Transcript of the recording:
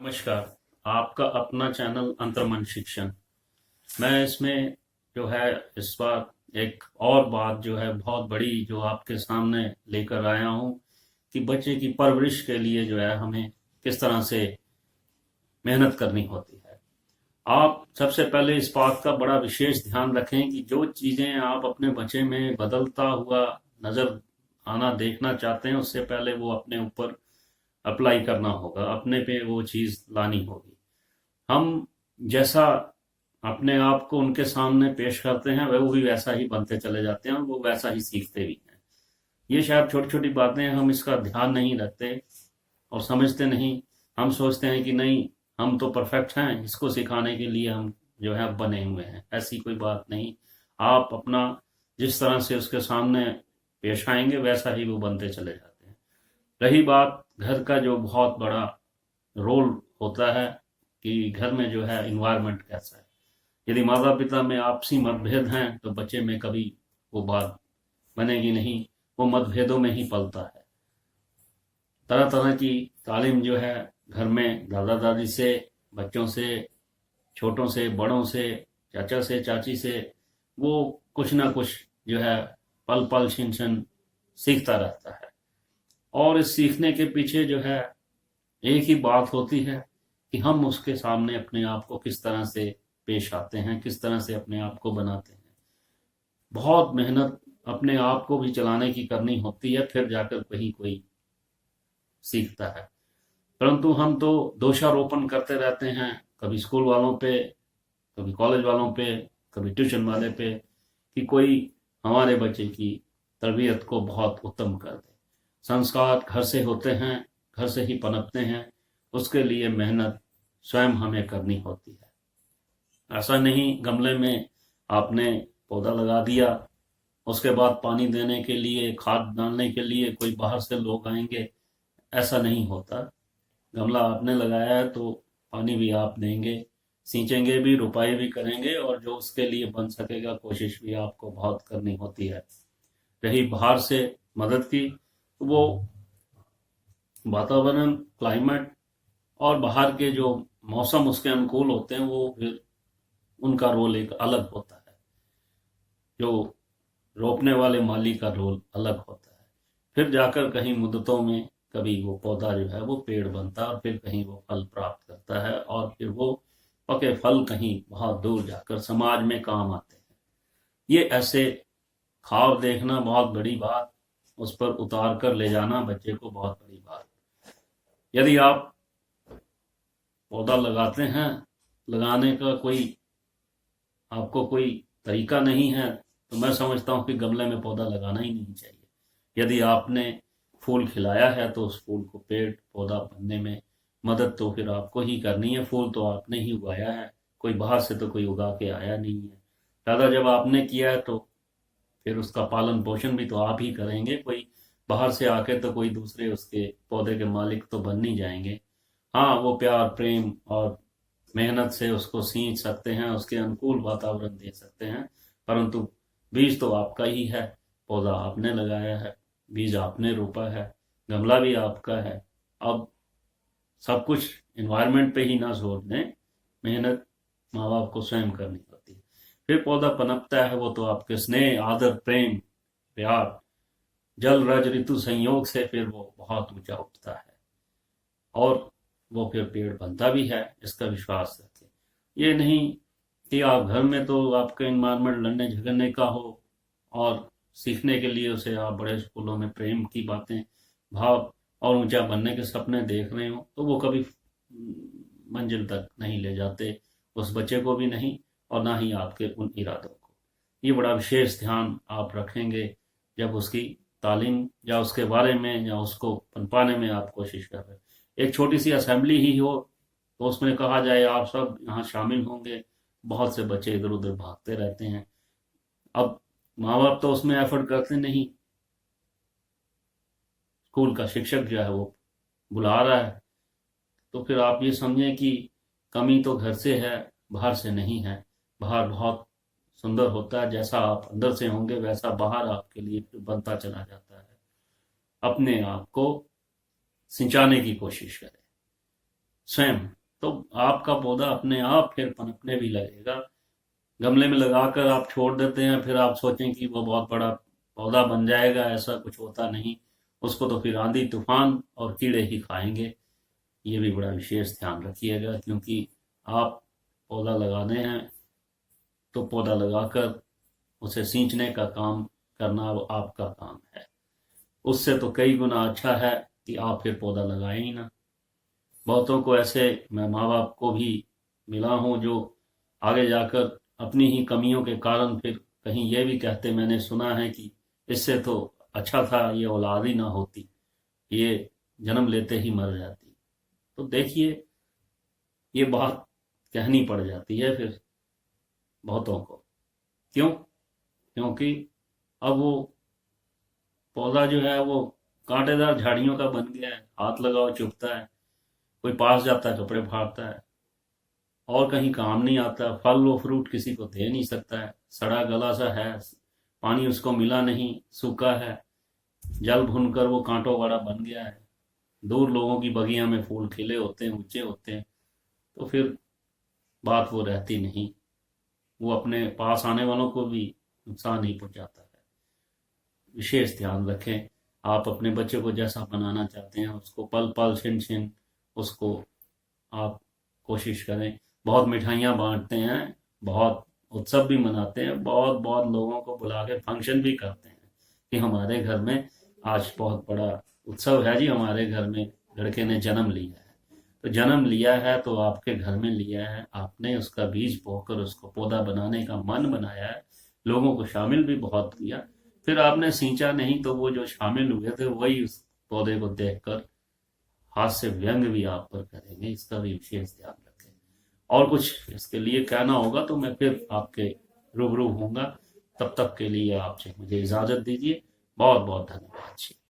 नमस्कार। आपका अपना चैनल अंतर्मन शिक्षण। मैं इसमें जो है इस बार एक और बात जो है बहुत बड़ी जो आपके सामने लेकर आया हूँ कि बच्चे की परवरिश के लिए जो है हमें किस तरह से मेहनत करनी होती है। आप सबसे पहले इस बात का बड़ा विशेष ध्यान रखें कि जो चीज़ें आप अपने बच्चे में बदलता हुआ नज़र आना देखना चाहते हैं उससे पहले वो अपने ऊपर अप्लाई करना होगा, अपने पे वो चीज़ लानी होगी। हम जैसा अपने आप को उनके सामने पेश करते हैं वह वो भी वैसा ही बनते चले जाते हैं और वो वैसा ही सीखते भी हैं। ये शायद छोटी छोटी बातें हम इसका ध्यान नहीं रखते और समझते नहीं। हम सोचते हैं कि नहीं, हम तो परफेक्ट हैं, इसको सिखाने के लिए हम जो है बने हुए हैं। ऐसी कोई बात नहीं। आप अपना जिस तरह से उसके सामने पेश आएंगे वैसा ही वो बनते चले जाते हैं। रही बात घर का, जो बहुत बड़ा रोल होता है कि घर में जो है इन्वायरमेंट कैसा है। यदि माता पिता में आपसी मतभेद हैं तो बच्चे में कभी वो बात बनेगी नहीं, वो मतभेदों में ही पलता है। तरह तरह की तालीम जो है घर में दादा दादी से, बच्चों से, छोटों से, बड़ों से, चाचा से, चाची से, वो कुछ ना कुछ जो है पल पल छिन छिन सीखता रहता है। और इस सीखने के पीछे जो है एक ही बात होती है कि हम उसके सामने अपने आप को किस तरह से पेश आते हैं, किस तरह से अपने आप को बनाते हैं। बहुत मेहनत अपने आप को भी चलाने की करनी होती है, फिर जाकर कहीं कोई सीखता है। परंतु हम तो दोषारोपण करते रहते हैं, कभी स्कूल वालों पे, कभी कॉलेज वालों पे, कभी ट्यूशन वाले पे, कि कोई हमारे बच्चे की तरबियत को बहुत उत्तम कर दे। संस्कार घर से होते हैं, घर से ही पनपते हैं, उसके लिए मेहनत स्वयं हमें करनी होती है। ऐसा नहीं गमले में आपने पौधा लगा दिया, उसके बाद पानी देने के लिए, खाद डालने के लिए कोई बाहर से लोग आएंगे, ऐसा नहीं होता। गमला आपने लगाया है तो पानी भी आप देंगे, सींचेंगे भी, रुपाई भी करेंगे, और जो उसके लिए बन सकेगा कोशिश भी आपको बहुत करनी होती है। रही बाहर से मदद की, तो वो वातावरण, क्लाइमेट और बाहर के जो मौसम उसके अनुकूल होते हैं, वो फिर उनका रोल एक अलग होता है। जो रोपने वाले माली का रोल अलग होता है। फिर जाकर कहीं मुद्दतों में कभी वो पौधा जो है वो पेड़ बनता है और फिर कहीं वो फल प्राप्त करता है और फिर वो पके फल कहीं बहुत दूर जाकर समाज में काम आते हैं। ये ऐसे ख्वाब देखना बहुत बड़ी बात, उस पर उतार कर ले जाना बच्चे को बहुत बड़ी बात। यदि आप पौधा लगाते हैं, लगाने का कोई आपको कोई तरीका नहीं है, तो मैं समझता हूँ कि गमले में पौधा लगाना ही नहीं चाहिए। यदि आपने फूल खिलाया है तो उस फूल को पेड़ पौधा बनने में मदद तो फिर आपको ही करनी है। फूल तो आपने ही उगाया है, कोई बाहर से तो कोई उगा के आया नहीं है। दादा जब आपने किया है तो फिर उसका पालन पोषण भी तो आप ही करेंगे। कोई बाहर से आके तो कोई दूसरे उसके पौधे के मालिक तो बन नहीं जाएंगे। हाँ, वो प्यार, प्रेम और मेहनत से उसको सींच सकते हैं, उसके अनुकूल वातावरण दे सकते हैं, परंतु बीज तो आपका ही है। पौधा आपने लगाया है, बीज आपने रोपा है, गमला भी आपका है। अब सब कुछ इन्वायरमेंट पे ही ना जोर दें, मेहनत माँ बाप को स्वयं करनी होती है। फिर पौधा पनपता है, वो तो आपके स्नेह, आदर, प्रेम, प्यार, जल रज ऋतु संयोग से फिर वो बहुत ऊंचा उठता है और वो फिर पेड़ बनता भी है, इसका विश्वास रखें। ये नहीं कि आप घर में तो आपका इन्वायरमेंट लड़ने झगड़ने का हो और सीखने के लिए उसे आप बड़े स्कूलों में प्रेम की बातें, भाव और ऊंचा बनने के सपने देख रहे हो, तो वो कभी मंजिल तक नहीं ले जाते, उस बच्चे को भी नहीं और ना ही आपके उन इरादों को। ये बड़ा विशेष ध्यान आप रखेंगे जब उसकी तालीम या उसके बारे में या उसको पनपाने में आप कोशिश कर रहे हैं। एक छोटी सी असेंबली ही हो तो उसमें कहा जाए आप सब यहाँ शामिल होंगे, बहुत से बच्चे इधर उधर भागते रहते हैं। अब माँ बाप तो उसमें एफर्ट करते नहीं, स्कूल का शिक्षक जो है वो बुला रहा है, तो फिर आप ये समझें कि कमी तो घर से है, बाहर से नहीं है। बाहर बहुत सुंदर होता है, जैसा आप अंदर से होंगे वैसा बाहर आपके लिए फिर बनता चला जाता है। अपने आप को सिंचाने की कोशिश करें, स्वयं तो आपका पौधा अपने आप फिर पनपने भी लगेगा। गमले में लगाकर आप छोड़ देते हैं, फिर आप सोचें कि वो बहुत बड़ा पौधा बन जाएगा, ऐसा कुछ होता नहीं। उसको तो फिर आंधी तूफान और कीड़े ही खाएंगे। ये भी बड़ा विशेष ध्यान रखिएगा, क्योंकि आप पौधा लगाने हैं तो पौधा लगाकर उसे सींचने का काम करना वो आपका काम है। उससे तो कई गुना अच्छा है कि आप फिर पौधा लगाएं ही ना। बहुतों को ऐसे मैं माँ बाप को भी मिला हूँ जो आगे जाकर अपनी ही कमियों के कारण फिर कहीं ये भी कहते, मैंने सुना है कि इससे तो अच्छा था ये औलाद ही ना होती, ये जन्म लेते ही मर जाती। तो देखिए, ये बात कहनी पड़ जाती है फिर बहुतों को। क्यों? क्योंकि अब वो पौधा जो है वो कांटेदार झाड़ियों का बन गया है, हाथ लगाओ चुभता है, कोई पास जाता है कपड़े फाड़ता है, और कहीं काम नहीं आता। फल व फ्रूट किसी को दे नहीं सकता है, सड़ा गला सा है, पानी उसको मिला नहीं, सूखा है, जल भुनकर वो कांटों वाला बन गया है। दूर लोगों की बगिया में फूल खिले होते हैं, ऊंचे होते हैं, तो फिर बात वो रहती नहीं। वो अपने पास आने वालों को भी नुकसान ही पहुंचाता है। विशेष ध्यान रखें। आप अपने बच्चे को जैसा बनाना चाहते हैं उसको पल पल छिन छिन उसको आप कोशिश करें। बहुत मिठाइयाँ बांटते हैं, बहुत उत्सव भी मनाते हैं, बहुत बहुत लोगों को बुला के फंक्शन भी करते हैं कि हमारे घर में आज बहुत बड़ा उत्सव है जी, हमारे घर में लड़के ने जन्म लिया है। तो जन्म लिया है तो आपके घर में लिया है, आपने उसका बीज बोकर उसको पौधा बनाने का मन बनाया है, लोगों को शामिल भी बहुत किया। फिर आपने सींचा नहीं तो वो जो शामिल हुए थे वही उस पौधे को देखकर हाथ से व्यंग भी आप पर करेंगे। इसका भी विशेष ध्यान रखें। और कुछ इसके लिए कहना होगा तो मैं फिर आपके रूबरू होऊंगा। तब तक के लिए आपसे मुझे इजाजत दीजिए। बहुत बहुत धन्यवाद जी।